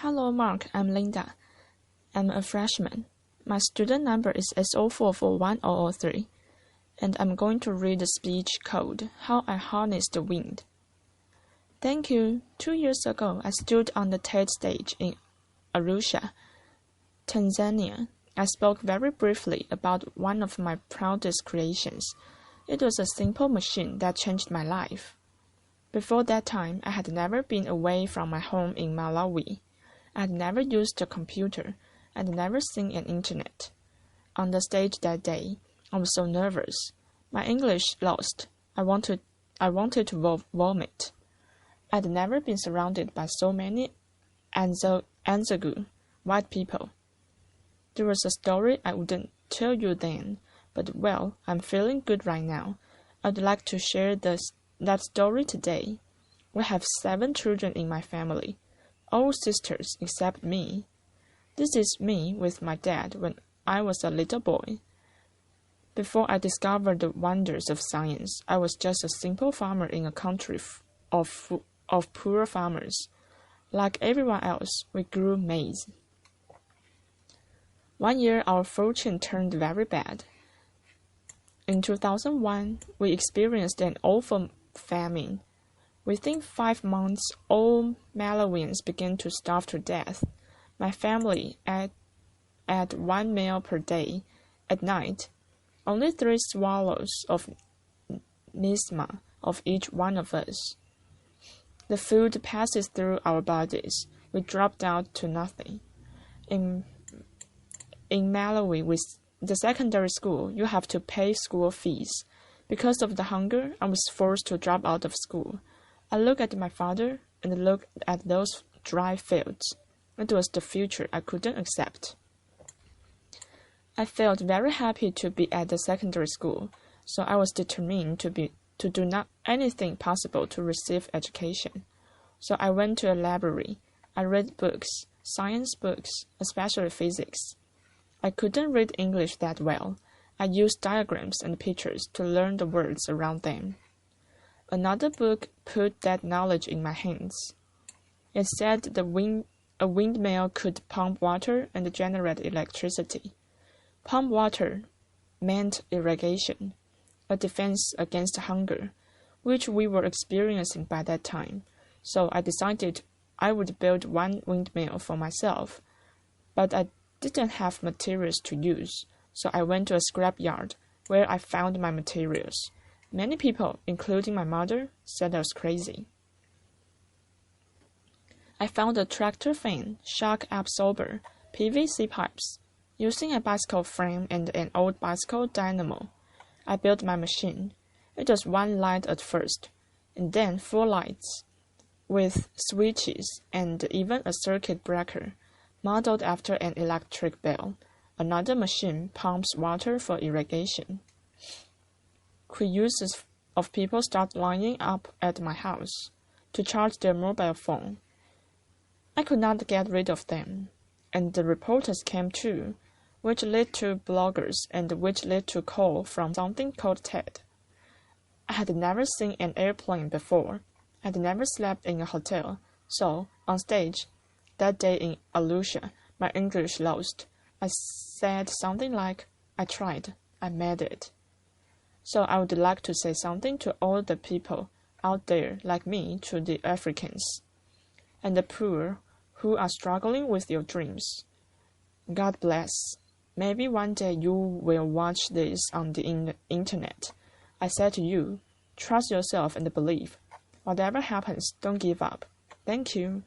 Hello, Mark. I'm Linda. I'm a freshman. My student number is S04410003, and I'm going to read the speech called How I Harnessed the Wind. Thank you. 2 years ago, I stood on the TED stage in Arusha, Tanzania. I spoke very briefly about one of my proudest creations. It was a simple machine that changed my life. Before that time, I had never been away from my home in Malawi. I had never used a computer. I had never seen an internet. On the stage that day, I was so nervous. My English lost. I wanted to vomit. I had never been surrounded by so many Anzagu, white people. There was a story I wouldn't tell you then, but well, I'm feeling good right now. I'd like to share that story today. We have 7 children in my family, all sisters except me. This is me with my dad when I was a little boy. Before I discovered the wonders of science, I was just a simple farmer in a country of poor farmers. Like everyone else, we grew maize. One year, our fortune turned very bad. In 2001, we experienced an awful famine. Within 5 months, all Malawians began to starve to death. My family ate 1 meal per day. At night, only 3 swallows of nisma of each one of us. The food passes through our bodies. We dropped out to nothing. In Malawi, with the secondary school, you have to pay school fees. Because of the hunger, I was forced to drop out of school. I looked at my father and looked at those dry fields. It was the future I couldn't accept. I felt very happy to be at the secondary school, so I was determined to do not anything possible to receive education. So I went to a library. I read books, science books, especially physics. I couldn't read English that well. I used diagrams and pictures to learn the words around them. Another book put that knowledge in my hands. It said a windmill could pump water and generate electricity. Pump water meant irrigation, a defense against hunger, which we were experiencing by that time. So I decided I would build 1 windmill for myself, but I didn't have materials to use, so I went to a scrapyard where I found my materials. Many people, including my mother, said I was crazy. I found a tractor fan, shock absorber, PVC pipes. Using a bicycle frame and an old bicycle dynamo, I built my machine. It was 1 light at first, and then 4 lights, with switches and even a circuit breaker, modeled after an electric bell. Another machine pumps water for irrigation. Curious of people start lining up at my house to charge their mobile phone. I could not get rid of them, and the reporters came too, which led to bloggers and which led to call from something called TED. I had never seen an airplane before. I had never slept in a hotel, so on stage, that day in Arusha, my English lost. I said something like, I tried, I made it. So I would like to say something to all the people out there like me, to the Africans and the poor who are struggling with your dreams. God bless. Maybe one day you will watch this on the internet. I said to you, trust yourself and believe. Whatever happens, don't give up. Thank you.